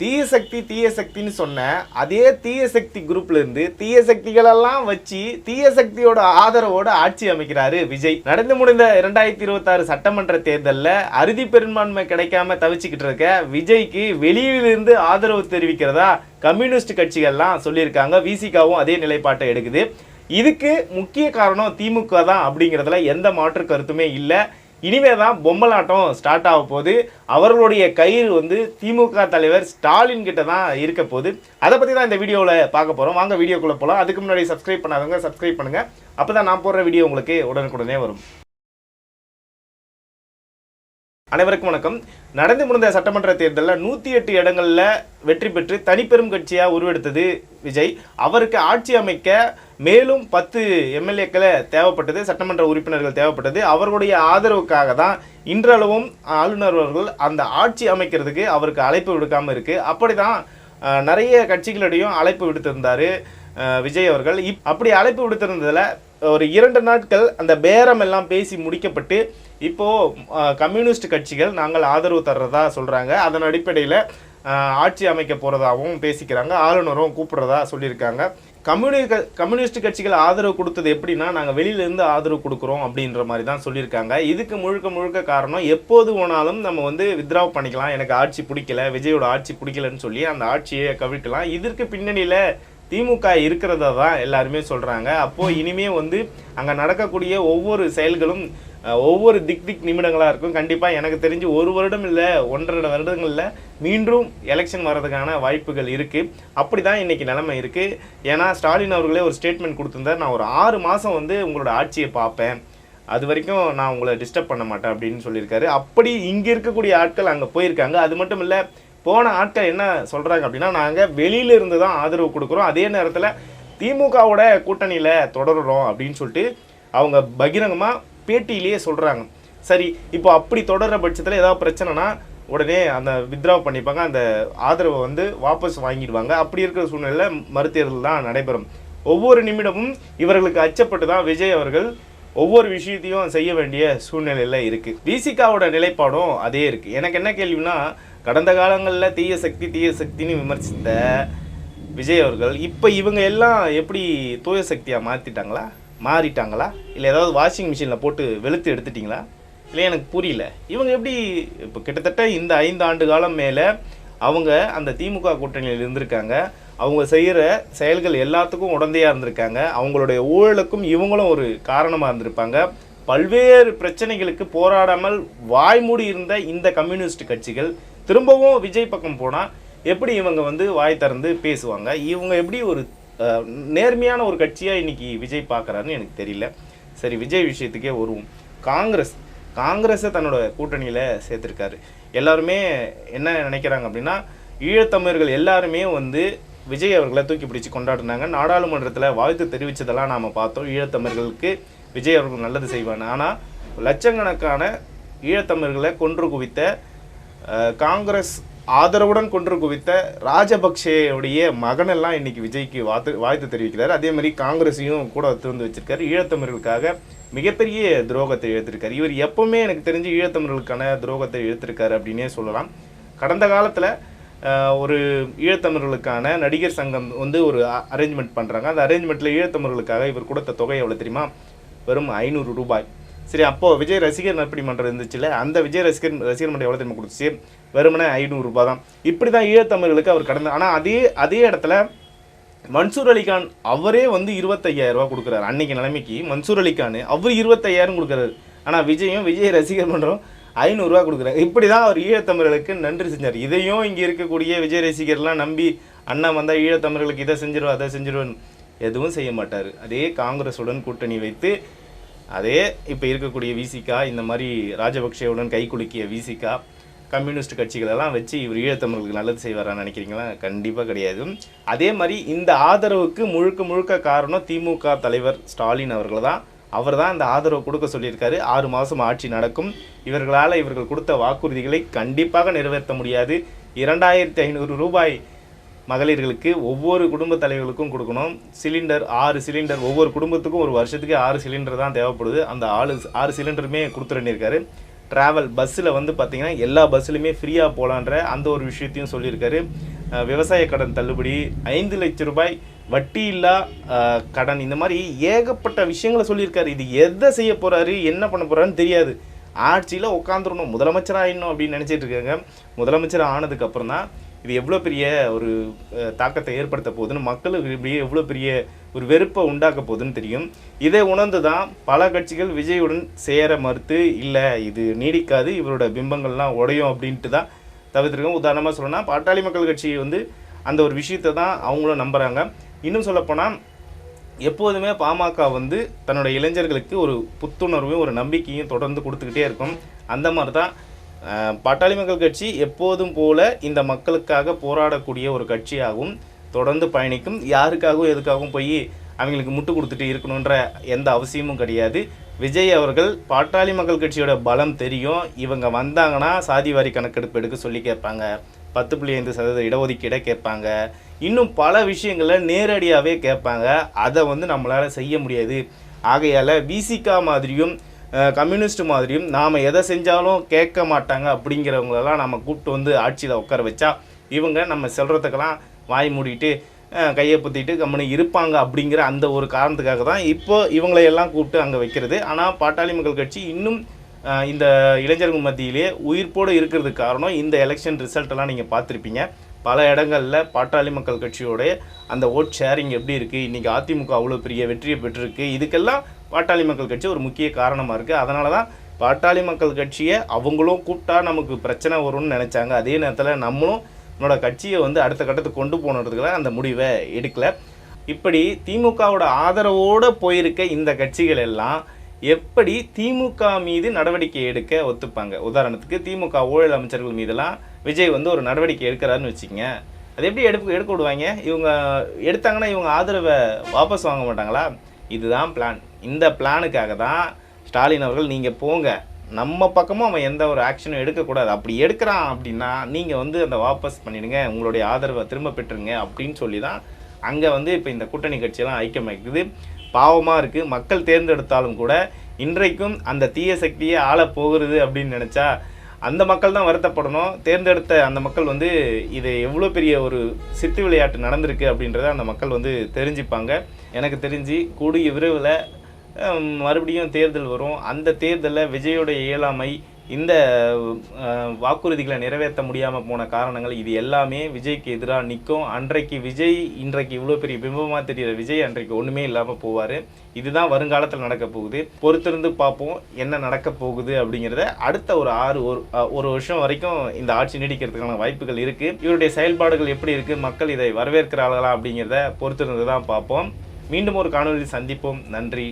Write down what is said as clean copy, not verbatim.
தீய சக்தி தீய சக்தின்னு சொன்ன அதே தீய சக்தி குரூப்ல இருந்து தீய சக்திகளெல்லாம் வச்சு தீய சக்தியோட ஆதரவோட ஆட்சி அமைக்கிறாரு விஜய். நடந்து முடிந்த 2026 சட்டமன்ற தேர்தலில் அறுதி பெரும்பான்மை கிடைக்காம தவிச்சுக்கிட்டு இருக்க விஜய்க்கு வெளியிலிருந்து ஆதரவு தெரிவிக்கிறதா கம்யூனிஸ்ட் கட்சிகள்லாம் சொல்லியிருக்காங்க. விசிகாவும் அதே நிலைப்பாட்டை எடுக்குது. இதுக்கு முக்கிய காரணம் திமுக தான் அப்படிங்கிறதுல எந்த மாற்று கருத்துமே இல்லை. இனிமே தான் பொம்மலாட்டம் ஸ்டார்ட் ஆக போகுது. அவர்களுடைய கயிறு வந்து திமுக தலைவர் ஸ்டாலின் கிட்ட தான் இருக்க போகுது. அதை பற்றி தான் இந்த வீடியோவில் பார்க்க போகிறோம். வாங்க வீடியோக்குள்ளே போகலாம். அதுக்கு முன்னாடி சப்ஸ்கிரைப் பண்ணாதவங்க சப்ஸ்கிரைப் பண்ணுங்கள். அப்போ தான் நான் போடுற வீடியோ உங்களுக்கு உடனுக்குடனே வரும். அனைவருக்கும் வணக்கம். நடந்து முடிந்த சட்டமன்ற தேர்தலில் 108 இடங்களில் வெற்றி பெற்று தனிப்பெரும் கட்சியாக உருவெடுத்தது விஜய். அவருக்கு ஆட்சி அமைக்க மேலும் 10 எம்எல்ஏக்களை தேவைப்பட்டது, சட்டமன்ற உறுப்பினர்கள் தேவைப்பட்டது. அவர்களுடைய ஆதரவுக்காக தான் இன்றளவும் ஆளுநர் அவர்கள் அந்த ஆட்சி அமைக்கிறதுக்கு அவருக்கு அழைப்பு விடுக்காமல் இருக்குது. அப்படி தான் நிறைய கட்சிகளிடையும் அழைப்பு விடுத்திருந்தார் விஜய் அவர்கள். அப்படி அழைப்பு விடுத்திருந்ததில் ஒரு 2 நாட்கள் அந்த பேரம் எல்லாம் பேசி முடிக்கப்பட்டு இப்போது கம்யூனிஸ்ட் கட்சிகள் நாங்கள் ஆதரவு தர்றதா சொல்கிறாங்க. அதன் அடிப்படையில் ஆட்சி அமைக்க போகிறதாகவும் பேசிக்கிறாங்க. ஆளுநரும் கூப்பிட்றதா சொல்லியிருக்காங்க. கம்யூனிஸ்ட் கட்சிகள் ஆதரவு கொடுத்தது எப்படின்னா, நாங்கள் வெளியிலேருந்து ஆதரவு கொடுக்குறோம் அப்படின்ற மாதிரி தான் சொல்லியிருக்காங்க. இதுக்கு முழுக்க காரணம் எப்போது போனாலும் நம்ம வந்து வித்ட்ராவ் பண்ணிக்கலாம், எனக்கு ஆட்சி பிடிக்கல, விஜயோட ஆட்சி பிடிக்கலன்னு சொல்லி அந்த ஆட்சியை கவிழ்க்கலாம். இதற்கு பின்னணியில் திமுக இருக்கிறதா தான் எல்லாருமே சொல்கிறாங்க. அப்போது இனிமே வந்து அங்கே நடக்கக்கூடிய ஒவ்வொரு செயல்களும் ஒவ்வொரு திக் நிமிடங்களாக இருக்கும். கண்டிப்பாக எனக்கு தெரிஞ்சு 1 வருடம் இல்லை 1.5 வருடங்களில் மீண்டும் எலெக்ஷன் வர்றதுக்கான வாய்ப்புகள் இருக்குது. அப்படி தான் இன்றைக்கி நிலைமை இருக்குது. ஏன்னா ஸ்டாலின் அவர்களே ஒரு ஸ்டேட்மெண்ட் கொடுத்துருந்தார், நான் ஒரு 6 மாதம் வந்து உங்களோட ஆட்சியை பார்ப்பேன், அது வரைக்கும் நான் உங்களை டிஸ்டர்ப் பண்ண மாட்டேன் அப்படின்னு சொல்லியிருக்காரு. அப்படி இங்கே இருக்கக்கூடிய ஆட்கள் அங்கே போயிருக்காங்க. அது மட்டும் இல்லை, போன ஆட்கள் என்ன சொல்கிறாங்க அப்படின்னா, நாங்கள் வெளியிலிருந்து தான் ஆதரவு கொடுக்குறோம், அதே நேரத்தில் திமுகவோட கூட்டணியில் தொடருறோம் அப்படின்னு சொல்லிட்டு அவங்க பகிரங்கமாக பேட்டியிலேயே சொல்கிறாங்க. சரி, இப்போ அப்படி தொடர்ற பட்சத்தில் ஏதாவது பிரச்சனைனா உடனே அந்த வித்ட்ராவ் பண்ணிப்பாங்க, அந்த ஆதரவை வந்து வாபஸ் வாங்கிடுவாங்க. அப்படி இருக்கிற சூழ்நிலையில் மறுதேர்தல் தான் நடைபெறும். ஒவ்வொரு நிமிடமும் இவர்களுக்கு அச்சப்பட்டு தான் விஜய் அவர்கள் ஒவ்வொரு விஷயத்தையும் செய்ய வேண்டிய சூழ்நிலையில் இருக்குது. விசிகாவோட நிலைப்பாடும் அதே இருக்குது. எனக்கு என்ன கேள்வினா, கடந்த காலங்களில் தீய சக்தின்னு விமர்சித்த விஜய் அவர்கள் இப்போ இவங்க எல்லாம் எப்படி தூய சக்தியாக மாறிட்டாங்களா, இல்லை ஏதாவது வாஷிங் மிஷினில் போட்டு வெளுத்து எடுத்துட்டிங்களா, இல்லை எனக்கு புரியல. இவங்க எப்படி இப்போ கிட்டத்தட்ட இந்த 5 ஆண்டு காலம் மேலே அவங்க அந்த திமுக கூட்டணியில் இருந்திருக்காங்க. அவங்க செய்கிற செயல்கள் எல்லாத்துக்கும் உடந்தையாக இருந்திருக்காங்க. அவங்களுடைய ஊழலுக்கும் இவங்களும் ஒரு காரணமாக இருந்திருப்பாங்க. பல்வேறு பிரச்சனைகளுக்கு போராடாமல் வாய்மூடி இருந்த இந்த கம்யூனிஸ்ட் கட்சிகள் திரும்பவும் விஜய் பக்கம் போனால் எப்படி இவங்க வந்து வாய் திறந்து பேசுவாங்க? இவங்க எப்படி ஒரு நேர்மையான ஒரு கட்சியாக இன்றைக்கி விஜய் பார்க்குறாருன்னு எனக்கு தெரியல. சரி, விஜய் விஷயத்துக்கே வருவோம். காங்கிரஸை தன்னோட கூட்டணியில் சேர்த்துருக்காரு. எல்லாருமே என்ன நினைக்கிறாங்க அப்படின்னா, ஈழத்தமிழர்கள் எல்லாருமே வந்து விஜய் அவர்களை தூக்கி பிடிச்சி கொண்டாடினாங்க. நாடாளுமன்றத்தில் வாழ்த்து தெரிவித்ததெல்லாம் நாம் பார்த்தோம். ஈழத்தமிழர்களுக்கு விஜய் அவர்கள் நல்லது செய்வாங்க. ஆனால் லட்சக்கணக்கான ஈழத்தமிழர்களை கொன்று குவித்த காங்கிரஸ் ஆதரவுடன் கொன்று குவித்த ராஜபக்சேவுடைய மகனெல்லாம் இன்னைக்கு விஜய்க்கு வாழ்த்து தெரிவிக்கிறார். அதே மாதிரி காங்கிரஸையும் கூட திறந்து வச்சிருக்காரு. ஈழத்தமிழர்களுக்காக மிகப்பெரிய துரோகத்தை இழுத்திருக்காரு. இவர் எப்பவுமே எனக்கு தெரிஞ்சு ஈழத்தமிழர்களுக்கான துரோகத்தை இழுத்திருக்காரு அப்படின்னே சொல்லலாம். கடந்த காலத்தில் ஒரு ஈழத்தமிழர்களுக்கான நடிகர் சங்கம் வந்து ஒரு அரேஞ்ச்மெண்ட் பண்ணுறாங்க. அந்த அரேஞ்ச்மெண்ட்டில் ஈழத்தமிழர்களுக்காக இவர் கொடுத்த தொகை எவ்வளோ தெரியுமா? வெறும் 500 ரூபாய். சரி, அப்போது விஜய் ரசிகர் நற்பணி மன்றம் இருந்துச்சுல்ல, அந்த விஜய் ரசிகர் மன்றம் எவ்வளோ தெரியுமா கொடுத்துச்சு? வெறுமனே 500 ரூபாய் தான். இப்படி தான் ஈழத்தமிழர்களுக்கு அவர் கடந்த. ஆனால் அதே இடத்துல மன்சூர் அலிகான் அவரே வந்து 25,000 ரூபா கொடுக்குறாரு. அன்றைக்கி நிலைமைக்கு மன்சூர் அலிகான் அவர் 25,000 கொடுக்குறாரு. ஆனால் விஜய் ரசிகர் மன்றம் 500 ரூபா கொடுக்குறாரு. இப்படி தான் அவர் ஈழத்தமிழர்களுக்கு நன்றி செஞ்சார். இதையும் இங்கே இருக்கக்கூடிய விஜய் ரசிகர்லாம் நம்பி அண்ணன் வந்தால் ஈழத்தமிழர்களுக்கு இதை செஞ்சிருவோம் அதை செஞ்சிருவேன் எதுவும் செய்ய மாட்டார். அதே காங்கிரஸுடன் கூட்டணி வைத்து, அதே இப்போ இருக்கக்கூடிய விசிகா, இந்த மாதிரி ராஜபக்சேவுடன் கை குலுக்கிய விசிகா, கம்யூனிஸ்ட் கட்சிகளெல்லாம் வச்சு இவர் ஈழத்தமிழர்களுக்கு நல்லது செய்வாரான்னு நினைக்கிறீங்களா? கண்டிப்பாக கிடையாது. அதே மாதிரி இந்த ஆதரவுக்கு முழுக்க காரணம் திமுக தலைவர் ஸ்டாலின் அவர்கள் தான். அவர் தான் இந்த ஆதரவு கொடுக்க சொல்லியிருக்காரு. 6 மாதம் ஆட்சி நடக்கும். இவர்கள் கொடுத்த வாக்குறுதிகளை கண்டிப்பாக நிறைவேற்ற முடியாது. 2500 ரூபாய் மகளிர்களுக்கு ஒவ்வொரு குடும்ப தலைவர்களுக்கும் கொடுக்கணும். சிலிண்டர் 6 சிலிண்டர், ஒவ்வொரு குடும்பத்துக்கும் ஒரு வருஷத்துக்கு 6 சிலிண்டர் தான் தேவைப்படுது. அந்த 6 சிலிண்டருமே கொடுத்துருக்காரு. ட்ராவல் பஸ்ஸில் வந்து பார்த்திங்கன்னா எல்லா பஸ்ஸுலையுமே ஃப்ரீயாக போகலான்ற அந்த ஒரு விஷயத்தையும் சொல்லியிருக்காரு. விவசாய கடன் தள்ளுபடி, 5 லட்சம் ரூபாய் வட்டி இல்லா கடன், இந்த மாதிரி ஏகப்பட்ட விஷயங்களை சொல்லியிருக்காரு. இது எதை செய்ய போகிறாரு, என்ன பண்ண போகிறாருன்னு தெரியாது. ஆட்சியில் உட்காந்துடணும், முதலமைச்சர் ஆகிடணும் அப்படின்னு நினச்சிட்டு இருக்காங்க. முதலமைச்சர் ஆனதுக்கப்புறம் தான் இது எவ்வளோ பெரிய ஒரு தாக்கத்தை ஏற்படுத்த போகுதுன்னு, மக்களுக்கு இப்படியே எவ்வளோ பெரிய ஒரு வெறுப்பை உண்டாக்க போகுதுன்னு தெரியும். இதை உணர்ந்து தான் பல கட்சிகள் விஜயுடன் சேர மறுத்து, இல்லை இது நீடிக்காது, இவரோட பிம்பங்கள்லாம் உடையும் அப்படின்ட்டு தான் தவிர்த்துருக்கோம். உதாரணமாக சொல்லணும்னா பாட்டாளி மக்கள் கட்சி வந்து அந்த ஒரு விஷயத்தை தான் அவங்களும் நம்புகிறாங்க. இன்னும் சொல்லப்போனால் எப்போதுமே பாமக வந்து தன்னோட இளைஞர்களுக்கு ஒரு புத்துணர்வையும் ஒரு நம்பிக்கையும் தொடர்ந்து கொடுத்துக்கிட்டே இருக்கும். அந்த மாதிரி தான் பாட்டாளி மக்கள் கட்சி எப்போதும் போல இந்த மக்களுக்காக போராடக்கூடிய ஒரு கட்சியாகவும் தொடர்ந்து பயணிக்கும். யாருக்காகவும் எதுக்காகவும் போய் அவங்களுக்கு முட்டு கொடுத்துட்டு இருக்கணுன்ற எந்த அவசியமும் கிடையாது. விஜய் அவர்கள் பாட்டாளி மக்கள் கட்சியோட பலம் தெரியும். இவங்க வந்தாங்கன்னா சாதிவாரி கணக்கெடுப்பு எடுக்க சொல்லி கேட்பாங்க, 10.5% இடஒதுக்கீடை கேட்பாங்க, இன்னும் பல விஷயங்களை நேரடியாகவே கேட்பாங்க. அதை வந்து நம்மளால் செய்ய முடியாது. ஆகையால் விசிகா மாதிரியும் கம்யூனிஸ்ட் மாதிரியும் நாம் எதை செஞ்சாலும் கேட்க மாட்டாங்க அப்படிங்கிறவங்களெல்லாம் நம்ம கூப்பிட்டு வந்து ஆட்சியில் உட்கார வச்சா இவங்க நம்ம சொல்கிறதுக்கெல்லாம் வாய் மூடிட்டு கையை புத்திட்டு கம்முனு இருப்பாங்க. அப்படிங்கிற அந்த ஒரு காரணத்துக்காக தான் இப்போ இவங்களையெல்லாம் கூப்பிட்டு அங்கே வைக்கிறது. ஆனால் பாட்டாளி மக்கள் கட்சி இன்னும் இந்த இளைஞர்கள் மத்தியிலே உயிர்ப்போடு இருக்கிறதுக்கு காரணம் இந்த எலெக்ஷன் ரிசல்ட்டெல்லாம் நீங்கள் பார்த்துருப்பீங்க. பல இடங்களில் பாட்டாளி மக்கள் கட்சியோடைய அந்த ஓட் ஷேரிங் எப்படி இருக்குது, இன்றைக்கி அதிமுக அவ்வளோ பெரிய வெற்றியை பெற்றிருக்கு, இதுக்கெல்லாம் பாட்டாளி மக்கள் கட்சி ஒரு முக்கிய காரணமாக இருக்குது. அதனால தான் பாட்டாளி மக்கள் கட்சியை அவங்களும் கூப்பிட்டா நமக்கு பிரச்சனை வரும்னு நினச்சாங்க. அதே நேரத்தில் நம்மளும் நம்மளோட கட்சியை வந்து அடுத்த கட்டத்துக்கு கொண்டு போனதுக்குள்ள அந்த முடிவை எடுக்கலை. இப்படி திமுகவோட ஆதரவோடு போயிருக்க இந்த கட்சிகள் எல்லாம் எப்படி திமுக மீது நடவடிக்கை எடுக்க ஒத்துப்பாங்க? உதாரணத்துக்கு திமுக ஊழல் அமைச்சர்கள் மீதெல்லாம் விஜய் வந்து ஒரு நடவடிக்கை எடுக்கிறாருன்னு வச்சுக்கோங்க, அது எப்படி எடுக்க விடுவாங்க? இவங்க எடுத்தாங்கன்னா இவங்க ஆதரவை வாபஸ் வாங்க மாட்டாங்களா? இதுதான் பிளான். இந்த பிளானுக்காக தான் ஸ்டாலின் அவர்கள் நீங்கள் போங்க, நம்ம பக்கமும் அவன் எந்த ஒரு ஆக்ஷனும் எடுக்கக்கூடாது, அப்படி எடுக்கிறான் அப்படின்னா நீங்கள் வந்து அந்த வாபஸ் பண்ணிடுங்க, உங்களுடைய ஆதரவை திரும்ப பெற்றுருங்க அப்படின்னு சொல்லி தான் அங்கே வந்து இப்போ இந்த கூட்டணி கட்சியெல்லாம் ஐக்கியமாக்குது. பாவமாக இருக்குது. மக்கள் தேர்ந்தெடுத்தாலும் கூட இன்றைக்கும் அந்த தீய சக்தியே ஆள போகிறது அப்படின்னு நினச்சா அந்த மக்கள் தான் வருத்தப்படணும். தேர்ந்தெடுத்த அந்த மக்கள் வந்து இது எவ்வளோ பெரிய ஒரு சித்து விளையாட்டு நடந்திருக்கு அப்படின்றத அந்த மக்கள் வந்து தெரிஞ்சுப்பாங்க. எனக்கு தெரிஞ்சு கூடிய விரைவில் மறுபடியும் தேர்தல் வரும். அந்த தேர்தலில் விஜயோட இயலாமை, இந்த வாக்குறுதிகளை நிறைவேற்ற முடியாமல் போன காரணங்கள், இது எல்லாமே விஜய்க்கு எதிராக நிற்கும். அன்றைக்கு விஜய், இன்றைக்கு இவ்வளோ பெரிய பிம்பமாக தெரிகிற விஜய் அன்றைக்கு ஒன்றுமே இல்லாமல் போவார். இதுதான் வருங்காலத்தில் நடக்க போகுது. பொறுத்திருந்து பார்ப்போம் என்ன நடக்க போகுது அப்படிங்கிறத. அடுத்த ஒரு வருஷம் வரைக்கும் இந்த ஆட்சி நீடிக்கிறதுக்கான வாய்ப்புகள் இருக்குது. இவருடைய செயல்பாடுகள் எப்படி இருக்குது, மக்கள் இதை வரவேற்கிறார்களா அப்படிங்கிறத பொறுத்திருந்து தான் பார்ப்போம். மீண்டும் ஒரு காணொலியில் சந்திப்போம். நன்றி.